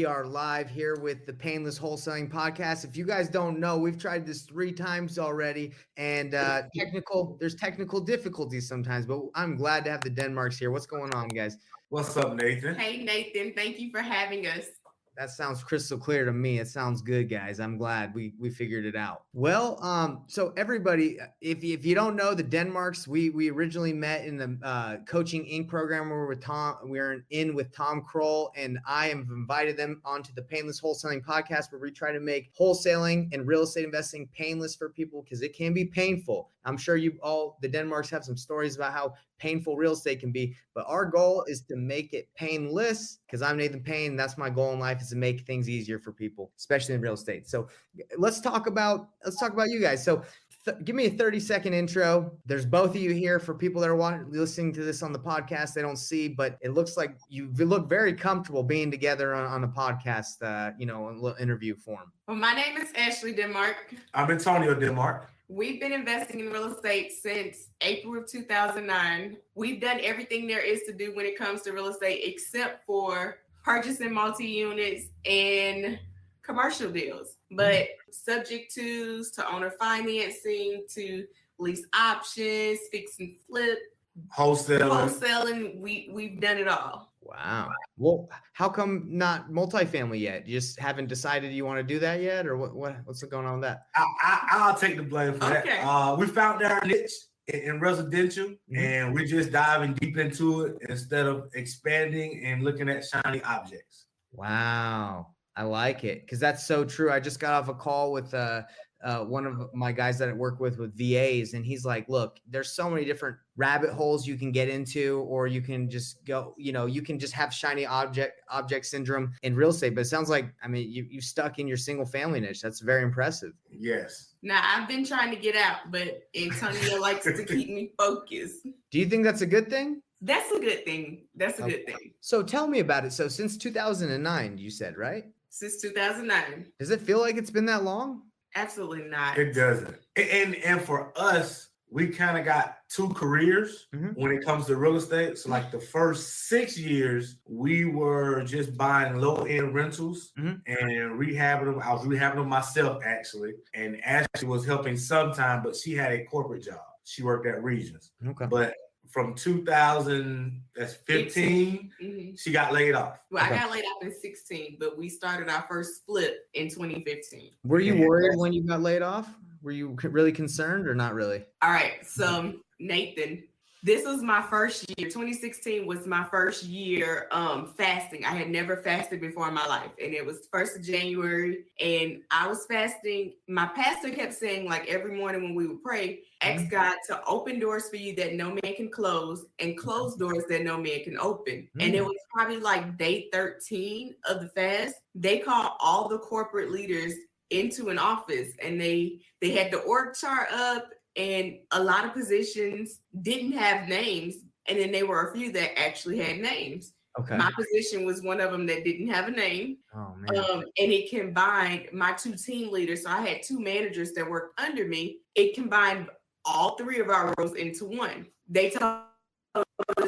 We are live here with the Payneless Wholesaling Podcast. If you guys don't know, we've tried this 3 times already, and there's technical difficulties sometimes, but I'm glad to have the Denmarks here. What's going on, guys? What's up, Nathan? Hey, Nathan. Thank you for having us. That sounds crystal clear to me. It sounds good, guys. I'm glad we figured it out. Well, so everybody, if you don't know, the Denmarks, we originally met in the Coaching Inc. program where we're in with Tom Kroll, and I have invited them onto the Payneless Wholesaling Podcast, where we try to make wholesaling and real estate investing painless for people because it can be painful. I'm sure the Denmarks have some stories about how painful real estate can be, but our goal is to make it painless because I'm Nathan Payne. That's my goal in life, is to make things easier for people, especially in real estate. So let's talk about you guys. So give me a 30-second intro. There's both of you here. For people that are listening to this on the podcast, they don't see, but it looks like you look very comfortable being together on a podcast, a little interview form. Well, my name is Ashley Denmark. I'm Antonio Denmark. We've been investing in real estate since April of 2009. We've done everything there is to do when it comes to real estate, except for purchasing multi-units and commercial deals. But subject to owner financing, to lease options, fix and flip, wholesaling, we've done it all. Wow. Well, how come not multifamily yet? You just haven't decided you want to do that yet, or what's going on with that? I'll take the blame for that. We found our niche in residential, and we're just diving deep into it instead of expanding and looking at shiny objects. Wow. I like it because that's so true. I just got off a call with one of my guys that I work with VAs, and he's like, look, there's so many different rabbit holes you can get into, or you can just go, you can just have shiny object syndrome in real estate. But it sounds like, you stuck in your single family niche. That's very impressive. Yes. Now, I've been trying to get out, but Antonio likes to keep me focused. Do you think that's a good thing? That's a good thing. That's a good thing. So tell me about it. So since 2009, you said, right? Since 2009. Does it feel like it's been that long? Absolutely not. It doesn't. And for us, we kind of got 2 careers when it comes to real estate. So like the first 6 years, we were just buying low-end rentals and rehabbing them. I was rehabbing them myself, actually. And Ashley was helping sometime, but she had a corporate job. She worked at Regions. Okay. But from 2015, she got laid off. Well, I got laid off in 16, but we started our first flip in 2015. Were you worried when you got laid off? Were you really concerned or not really? All right. So Nathan, this was my first year. 2016 was my first year fasting. I had never fasted before in my life. And it was 1st of January. And I was fasting. My pastor kept saying, like, every morning when we would pray, ask God to open doors for you that no man can close, and close doors that no man can open. And it was probably like day 13 of the fast. They called all the corporate leaders into an office, and they had the org chart up, and a lot of positions didn't have names. And then there were a few that actually had names. Okay. My position was one of them that didn't have a name. Oh, man. And it combined my 2 team leaders. So I had 2 managers that worked under me. It combined all 3 of our roles into one. They told us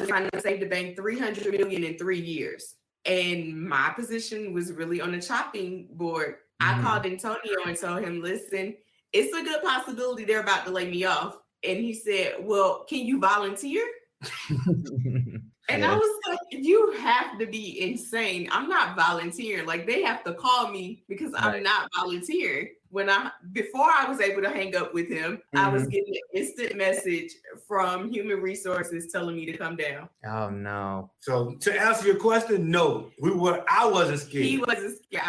trying to save the bank $300 million in 3 years. And my position was really on the chopping board. I called Antonio and told him, listen, it's a good possibility they're about to lay me off. And he said, well, can you volunteer? And I was like, you have to be insane. I'm not volunteering. Like, they have to call me because I'm not volunteering. Before I was able to hang up with him, I was getting an instant message from Human Resources telling me to come down. Oh, no. So to answer your question, no, I wasn't scared. He wasn't scared.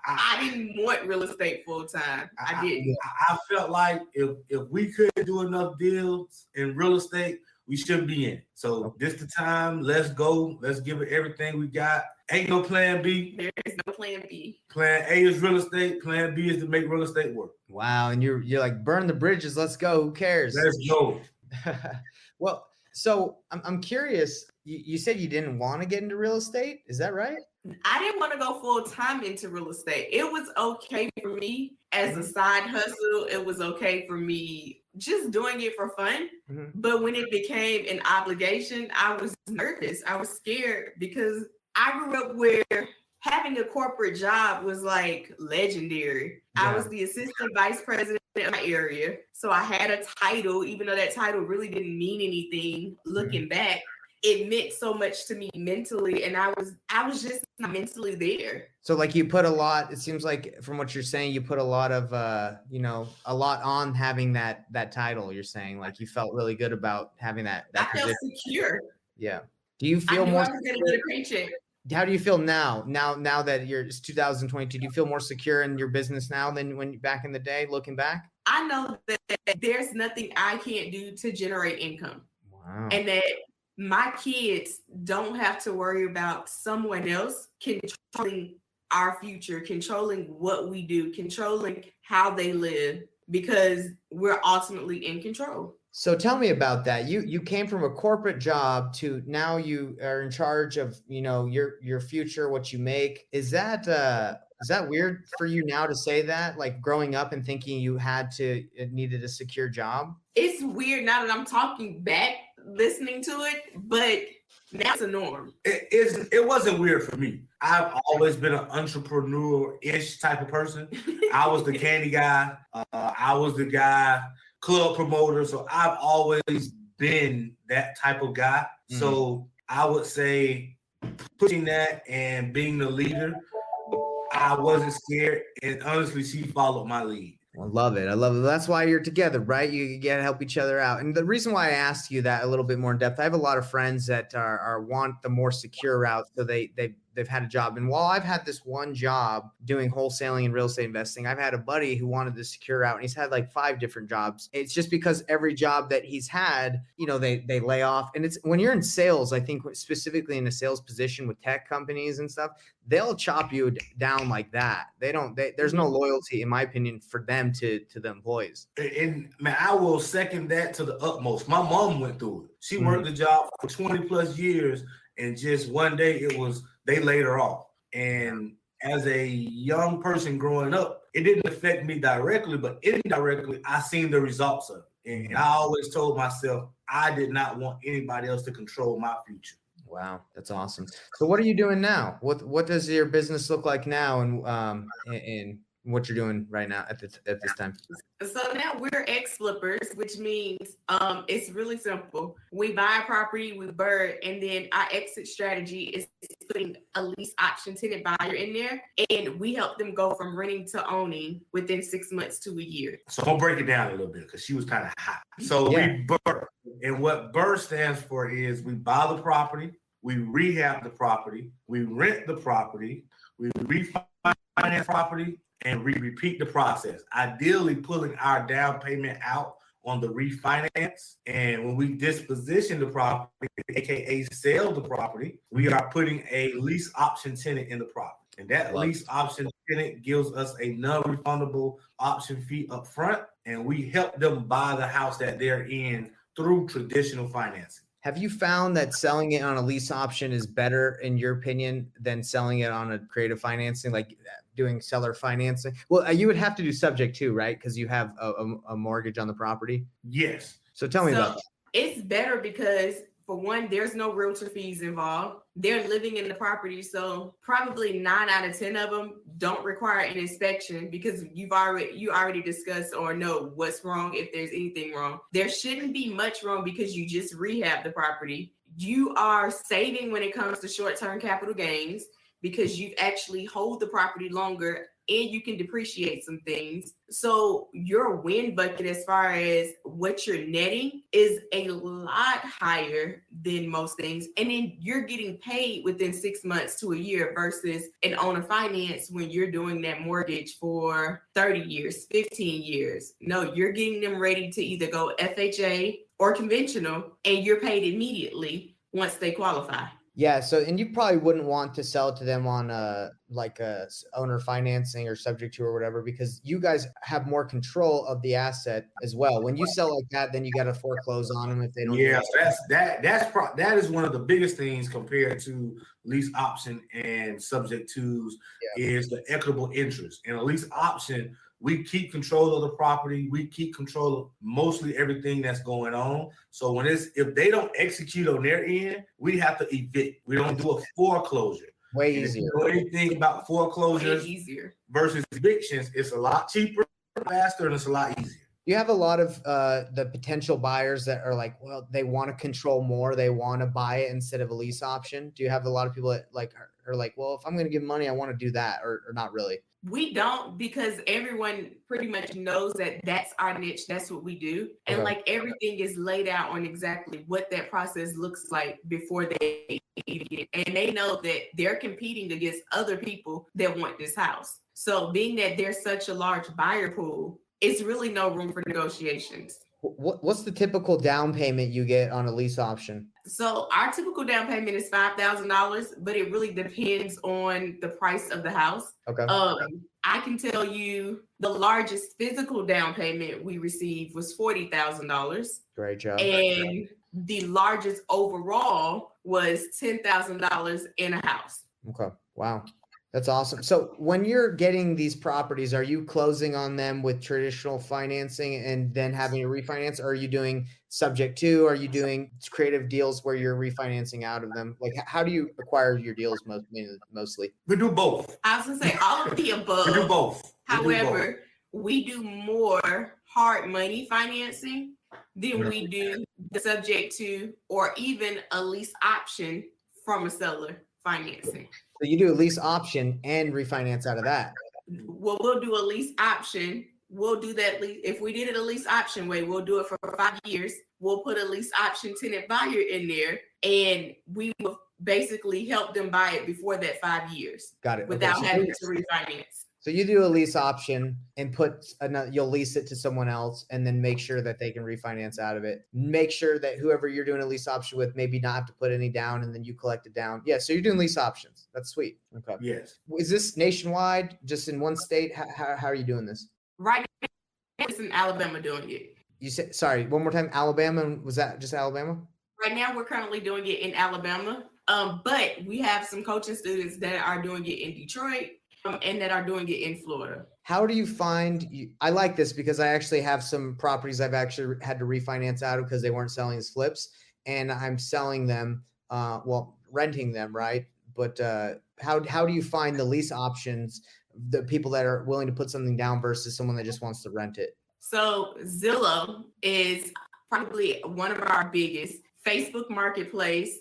I didn't want real estate full time. I didn't. I felt like if we couldn't do enough deals in real estate, we shouldn't be in. So this the time. Let's go. Let's give it everything we got. Ain't no plan B. There is no plan B. Plan A is real estate. Plan B is to make real estate work. Wow. And you're like, burn the bridges. Let's go. Who cares? Let's go. Well, so I'm curious. You said you didn't want to get into real estate. Is that right? I didn't want to go full time into real estate. It was okay for me as a side hustle. It was okay for me just doing it for fun. But when it became an obligation, I was nervous. I was scared because I grew up where having a corporate job was like legendary. Yeah. I was the assistant vice president in my area. So I had a title, even though that title really didn't mean anything looking back. It meant so much to me mentally, and I was just not mentally there. So like you put a lot, it seems like from what you're saying, you put a lot of a lot on having that title. You're saying like you felt really good about having that I felt position. secure. Yeah. Do you I feel knew more I was going to get a paycheck. How do you feel now? Now that it's 2022, do you feel more secure in your business now than when back in the day, looking back? I know that there's nothing I can't do to generate income. Wow. And that my kids don't have to worry about someone else controlling our future, controlling what we do, controlling how they live, because we're ultimately in control. So tell me about that. You came from a corporate job to now you are in charge of, your future, what you make. Is that weird for you now to say that, like growing up and thinking you needed a secure job? It's weird now that I'm talking back, listening to it, but now it's a norm. It wasn't weird for me. I've always been an entrepreneur-ish type of person. I was the candy guy. I was the guy, club promoter. So I've always been that type of guy. Mm-hmm. So I would say pushing that and being the leader, I wasn't scared. And honestly, she followed my lead. I love it. That's why you're together, right? You got to help each other out. And the reason why I asked you that a little bit more in depth, I have a lot of friends that want the more secure route. So they've had a job. And while I've had this one job doing wholesaling and real estate investing, I've had a buddy who wanted the secure route, and he's had like 5 different jobs. It's just because every job that he's had, they lay off. And it's when you're in sales, I think specifically in a sales position with tech companies and stuff, they'll chop you down like that. There's no loyalty, in my opinion, for them to the employees. And man, I will second that to the utmost. My mom went through it. She worked the job for 20 plus years, and just one day they laid her off. And as a young person growing up, it didn't affect me directly, but indirectly, I seen the results of it. And I always told myself I did not want anybody else to control my future. Wow, that's awesome. So what are you doing now? What does your business look like now, and what you're doing right now at this time? So now we're ex-flippers, which means it's really simple. We buy a property, we BRRRR, and then our exit strategy is putting a lease option tenant buyer in there, and we help them go from renting to owning within 6 months to a year. So I'm gonna break it down a little bit because she was kind of hot. So we BRRRR, and what BRRRR stands for is we buy the property, we rehab the property, we rent the property, we refinance property, and we repeat the process, ideally pulling our down payment out on the refinance. And when we disposition the property, aka sell the property, we are putting a lease option tenant in the property. And that lease option tenant gives us a non-refundable option fee up front, and we help them buy the house that they're in through traditional financing. Have you found that selling it on a lease option is better, in your opinion, than selling it on a creative financing, like doing seller financing? Well, you would have to do subject to, right? Because you have a mortgage on the property. Yes. So tell me about that. It's better because, for one, there's no realtor fees involved. They're living in the property, so probably 9 out of 10 of them don't require an inspection because you already discussed or know what's wrong, if there's anything wrong. There shouldn't be much wrong because you just rehab the property. You are saving when it comes to short-term capital gains because you actually hold the property longer and you can depreciate some things. So your win bucket as far as what you're netting is a lot higher than most things. And then you're getting paid within 6 months to a year versus an owner finance when you're doing that mortgage for 30 years, 15 years. No, you're getting them ready to either go FHA or conventional, and you're paid immediately once they qualify. Yeah. So, and you probably wouldn't want to sell to them on like a owner financing or subject to or whatever, because you guys have more control of the asset as well. When you sell like that, then you got to foreclose on them if they don't. Yeah, that is one of the biggest things compared to lease option and subject tos is the equitable interest. In a lease option, we keep control of the property. We keep control of mostly everything that's going on. So if they don't execute on their end, we have to evict. We don't do a foreclosure. Way And if easier. you know anything about foreclosures versus evictions, it's a lot cheaper, faster, and it's a lot easier. You have a lot of the potential buyers that are like, well, they want to control more. They want to buy it instead of a lease option. Do you have a lot of people that like are like, well, if I'm going to give money, I want to do that, or not really? We don't, because everyone pretty much knows that that's our niche. That's what we do. And like everything is laid out on exactly what that process looks like before they get it. And they know that they're competing against other people that want this house. So being that there's such a large buyer pool, it's really no room for negotiations. What's the typical down payment you get on a lease option? So our typical down payment is $5,000, but it really depends on the price of the house. Okay. I can tell you the largest physical down payment we received was $40,000. Great job. And the largest overall was $10,000 in a house. Okay. Wow. That's awesome. So when you're getting these properties, are you closing on them with traditional financing and then having to refinance? Or are you doing subject to? Are you doing creative deals where you're refinancing out of them? Like, how do you acquire your deals mostly? We do both. I was going to say all of the above. We do both. However, we do more hard money financing than we do the subject to or even a lease option from a seller financing. So you do a lease option and refinance out of that. Well, we'll do a lease option. We'll do that. If we did it a lease option way, we'll do it for 5 years. We'll put a lease option tenant buyer in there, and we will basically help them buy it before that 5 years. Got it. Without having to refinance. So you do a lease option and you'll lease it to someone else and then make sure that they can refinance out of it. Make sure that whoever you're doing a lease option with maybe not have to put any down and then you collect it down. Yeah. So you're doing lease options. That's sweet. Okay. Yes. Is this nationwide, just in one state? How are you doing this? Right now, it's in Alabama doing it. You said, sorry, one more time, Alabama. Was that just Alabama? Right now, we're currently doing it in Alabama. But we have some coaching students that are doing it in Detroit. And that are doing it in Florida. How do you find, I like this because I actually have some properties I've actually had to refinance out of because they weren't selling as flips, and I'm selling them, renting them, right? But how do you find the lease options, the people that are willing to put something down versus someone that just wants to rent it? So Zillow is probably one of our biggest. Facebook Marketplace,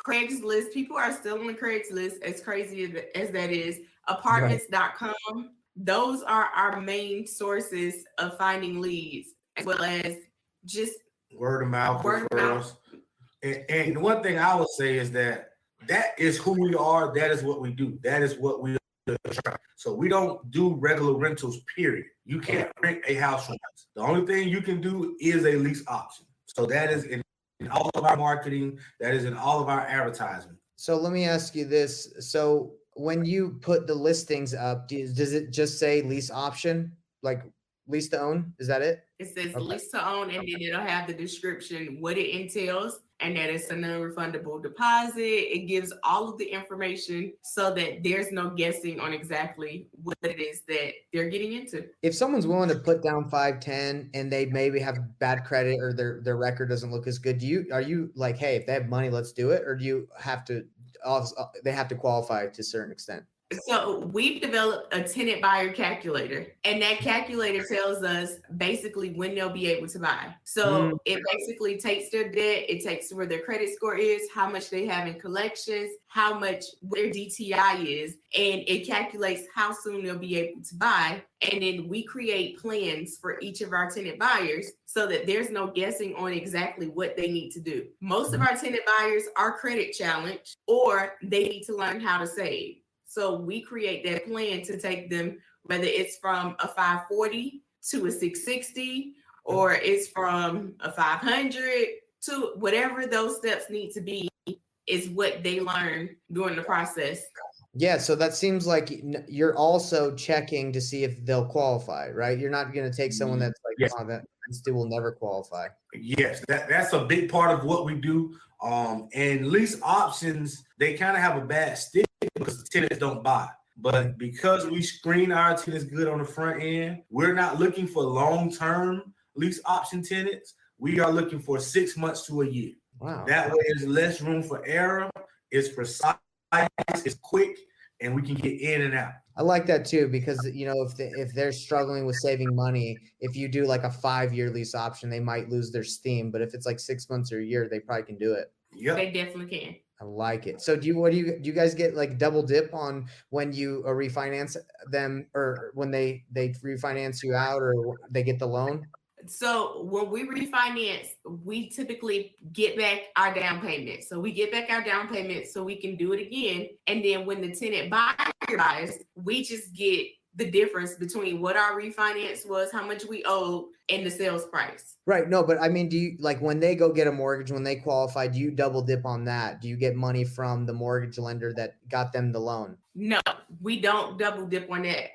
Craigslist. People are still on the Craigslist, as crazy as that is. Apartments.com. Those are our main sources of finding leads, as well as just word of mouth referrals. And the one thing I would say is that is who we are. That is what we do. That is what we do. So we don't do regular rentals, period. You can't rent a house from us. The only thing you can do is a lease option. So that is in all of our marketing. That is in all of our advertising. So let me ask you this. So when you put the listings up, does it just say lease option, like lease to own? Is that it? It says lease to own, and then it'll have the description, what it entails, and that it's a non-refundable deposit. It gives all of the information so that there's no guessing on exactly what it is that they're getting into. If someone's willing to put down 5-10 and they maybe have bad credit or their record doesn't look as good, are you like, hey, if they have money, let's do it? Or do you have to they have to qualify to a certain extent? So we've developed a tenant buyer calculator, and that calculator tells us basically when they'll be able to buy. So it basically takes their debt, it takes where their credit score is, how much they have in collections, how much their DTI is, and it calculates how soon they'll be able to buy. And then we create plans for each of our tenant buyers so that there's no guessing on exactly what they need to do. Most of our tenant buyers are credit challenged, or they need to learn how to save. So we create that plan to take them, whether it's from a 540 to a 660, or it's from a 500 to whatever those steps need to be, is what they learn during the process. Yeah. So that seems like you're also checking to see if they'll qualify, right? You're not going to take someone that's like, oh, that still will never qualify. Yes, that's a big part of what we do. And lease options, they kind of have a bad stick because the tenants don't buy. But because we screen our tenants good on the front end, we're not looking for long-term lease option tenants. We are looking for 6 months to a year. Wow. That way there's less room for error. It's precise it's quick, and we can get in and out. I like that too, because if they're struggling with saving money, if you do like a 5-year lease option, they might lose their steam. But if it's like 6 months or a year, they probably can do it. Yep. They definitely can. I like it. So do you guys get like double dip on when you refinance them, or when they refinance you out, or they get the loan? So when we refinance, we typically get back our down payment. So we get back our down payment so we can do it again. And then when the tenant buys, we just get the difference between what our refinance was, how much we owed, and the sales price. Right. No, but I mean, do you, like, when they go get a mortgage, when they qualify, do you double dip on that? Do you get money from the mortgage lender that got them the loan? No, we don't double dip on that.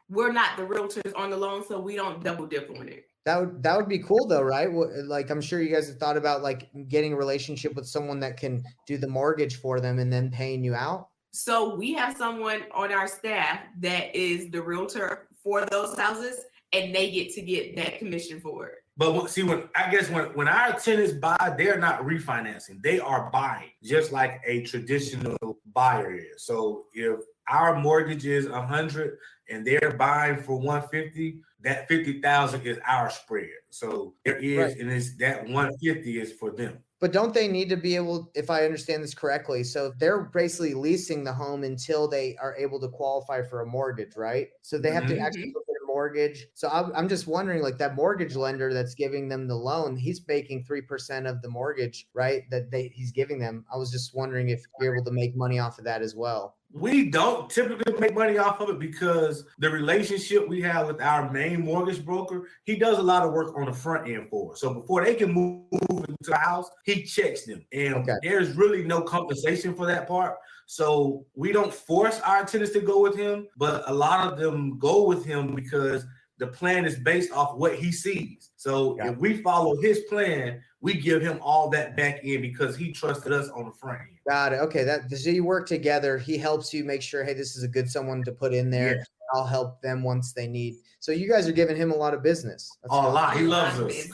We're not the realtors on the loan, so we don't double dip on it. That would be cool though, right? Like, I'm sure you guys have thought about like getting a relationship with someone that can do the mortgage for them and then paying you out. So we have someone on our staff that is the realtor for those houses, and they get to get that commission for it. But see, when our tenants buy, they're not refinancing; they are buying, just like a traditional buyer is. So if our mortgage is 100 and they're buying for 150, that 50,000 is our spread. So there is, right. And it's that 150 is for them. But don't they need to be able, if I understand this correctly, so they're basically leasing the home until they are able to qualify for a mortgage, right? So they have to actually look at a mortgage. So I'm just wondering, like, that mortgage lender that's giving them the loan, he's making 3% of the mortgage, right? He's giving them. I was just wondering if you're able to make money off of that as well. We don't typically make money off of it because the relationship we have with our main mortgage broker, he does a lot of work on the front end for us. So before they can move into the house, he checks them. And there's really no compensation for that part. So we don't force our tenants to go with him, but a lot of them go with him because the plan is based off what he sees. So if we follow his plan, we give him all that back in because he trusted us on the front end. Got it. Okay. So you work together. He helps you make sure, hey, this is a good someone to put in there. Yeah. I'll help them once they need. So you guys are giving him a lot of business. That's a lot. He loves us.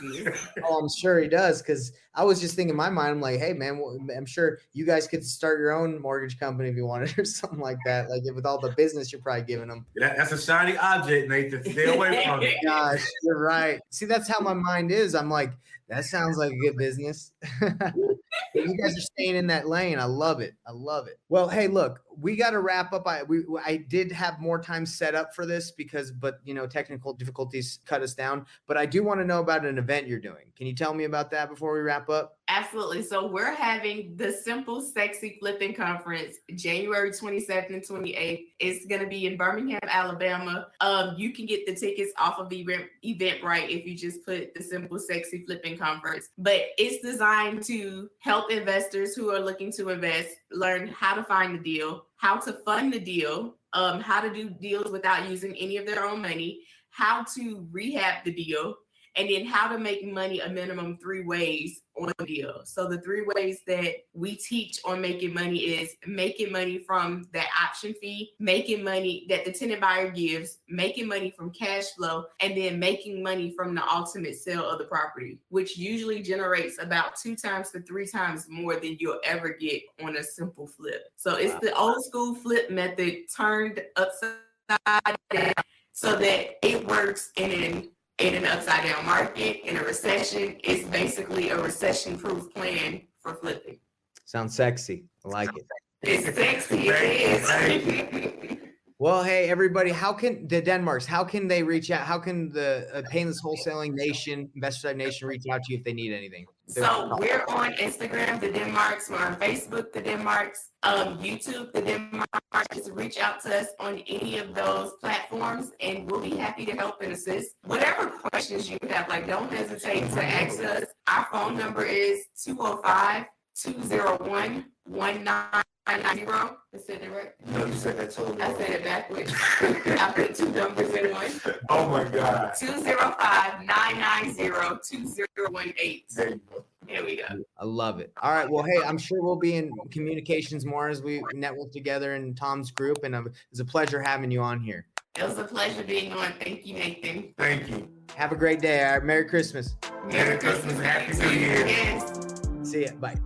Oh, I'm sure he does. Because I was just thinking in my mind, I'm like, hey, man, I'm sure you guys could start your own mortgage company if you wanted or something like that. Like, with all the business you're probably giving them. That's a shiny object, Nathan. Stay away from it. Gosh, you're right. See, that's how my mind is. I'm like, that sounds like a good business. You guys are staying in that lane. I love it. I love it. Well, hey, look, we got to wrap up. I did have more time set up for this but technical difficulties cut us down. But I do want to know about an event you're doing. Can you tell me about that before we wrap up? Absolutely. So we're having the Simple Sexy Flipping Conference, January 27th and 28th. It's going to be in Birmingham, Alabama. You can get the tickets off of Eventbrite if you just put the Simple Sexy Flipping Conference. But it's designed to help investors who are looking to invest learn how to find the deal, how to fund the deal, how to do deals without using any of their own money, how to rehab the deal, and then how to make money a minimum 3 ways on the deal. So the 3 ways that we teach on making money is making money from that option fee, making money that the tenant buyer gives, making money from cash flow, and then making money from the ultimate sale of the property, which usually generates about 2 times to 3 times more than you'll ever get on a simple flip. So it's the old school flip method turned upside down so that it works in an upside down market, in a recession. It's basically a recession-proof plan for flipping. Sounds sexy. I like it. It's sexy. It is. Well, hey, everybody, how can the Denmarks, how can they reach out? How can the Payneless Wholesaling Nation, Investor Nation reach out to you if they need anything? So we're on Instagram, the Denmarks. We're on Facebook, the Denmarks. YouTube, the Denmarks. Just reach out to us on any of those platforms, and we'll be happy to help and assist. Whatever questions you have, don't hesitate to ask us. Our phone number is 205-201-1990. I said it right? No, you said that totally wrong. I said it backwards. I put 2 numbers in one. Oh my God. 205-990-2018. There you go. Here we go. I love it. All right. Well, hey, I'm sure we'll be in communications more as we network together in Tom's group. And it's a pleasure having you on here. It was a pleasure being on. Thank you, Nathan. Thank you. Have a great day. All right. Merry Christmas. Merry Christmas. Happy New Year. See ya. Bye.